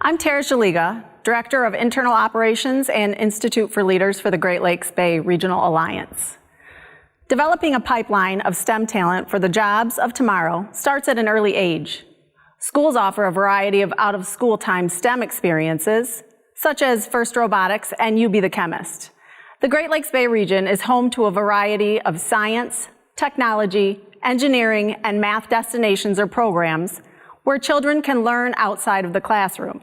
I'm Tara Shaliga, Director of Internal Operations and Institute for Leaders for the Great Lakes Bay Regional Alliance. Developing a pipeline of STEM talent for the jobs of tomorrow starts at an early age. Schools offer a variety of out-of-school time STEM experiences, such as FIRST Robotics and You Be the Chemist. The Great Lakes Bay region is home to a variety of science, technology, engineering, and math destinations or programs where children can learn outside of the classroom.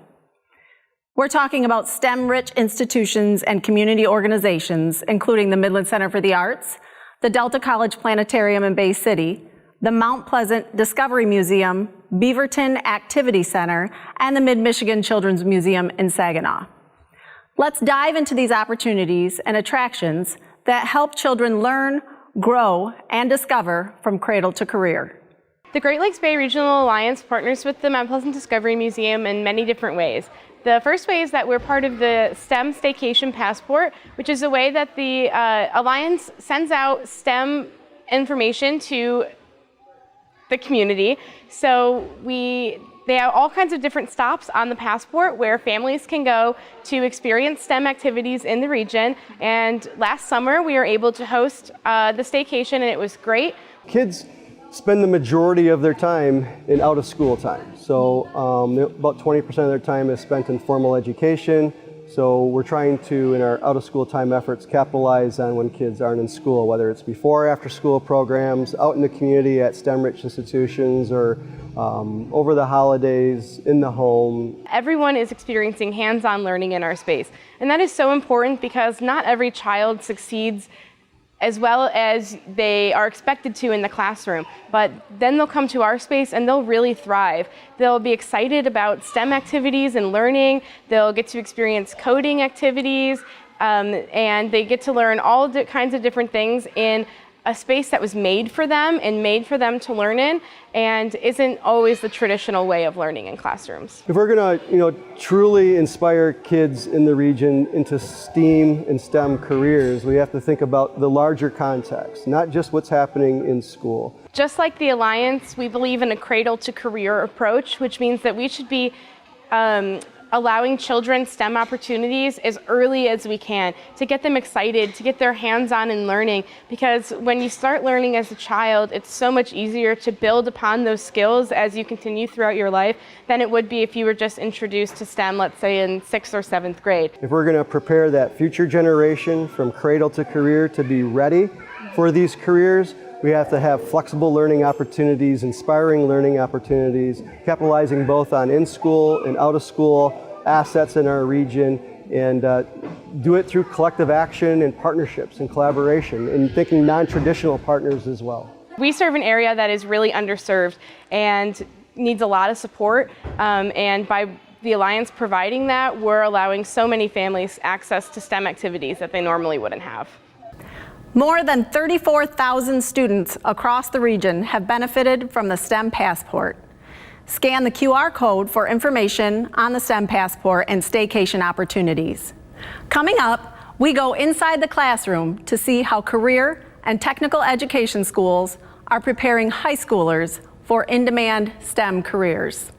We're talking about STEM-rich institutions and community organizations, including the Midland Center for the Arts, the Delta College Planetarium in Bay City, the Mount Pleasant Discovery Museum, Beaverton Activity Center, and the Mid-Michigan Children's Museum in Saginaw. Let's dive into these opportunities and attractions that help children learn, grow, and discover from cradle to career. The Great Lakes Bay Regional Alliance partners with the Mount Pleasant Discovery Museum in many different ways. The first way is that we're part of the STEM Staycation Passport, which is a way that the Alliance sends out STEM information to the community. So they have all kinds of different stops on the passport where families can go to experience STEM activities in the region. And last summer we were able to host the staycation, and it was great. Kids spend the majority of their time in out-of-school time. So about 20% of their time is spent in formal education. So we're trying to, in our out-of-school time efforts, capitalize on when kids aren't in school, whether it's before or after school programs, out in the community at STEM-rich institutions, or over the holidays, in the home. Everyone is experiencing hands-on learning in our space. And that is so important because not every child succeeds as well as they are expected to in the classroom. But then they'll come to our space and they'll really thrive. They'll be excited about STEM activities and learning. They'll get to experience coding activities, and they get to learn all kinds of different things in a space that was made for them and made for them to learn in, and isn't always the traditional way of learning in classrooms. If we're gonna truly inspire kids in the region into STEAM and STEM careers, we have to think about the larger context, not just what's happening in school. Just like the Alliance, we believe in a cradle to career approach, which means that we should be allowing children STEM opportunities as early as we can to get them excited, to get their hands on in learning, because when you start learning as a child, it's so much easier to build upon those skills as you continue throughout your life than it would be if you were just introduced to STEM, let's say in 6th or 7th grade. If we're going to prepare that future generation from cradle to career to be ready for these careers, we have to have flexible learning opportunities, inspiring learning opportunities, capitalizing both on in-school and out-of-school assets in our region, and do it through collective action and partnerships and collaboration, and thinking non-traditional partners as well. We serve an area that is really underserved and needs a lot of support, and by the Alliance providing that, we're allowing so many families access to STEM activities that they normally wouldn't have. More than 34,000 students across the region have benefited from the STEM Passport. Scan the QR code for information on the STEM Passport and staycation opportunities. Coming up, we go inside the classroom to see how career and technical education schools are preparing high schoolers for in-demand STEM careers.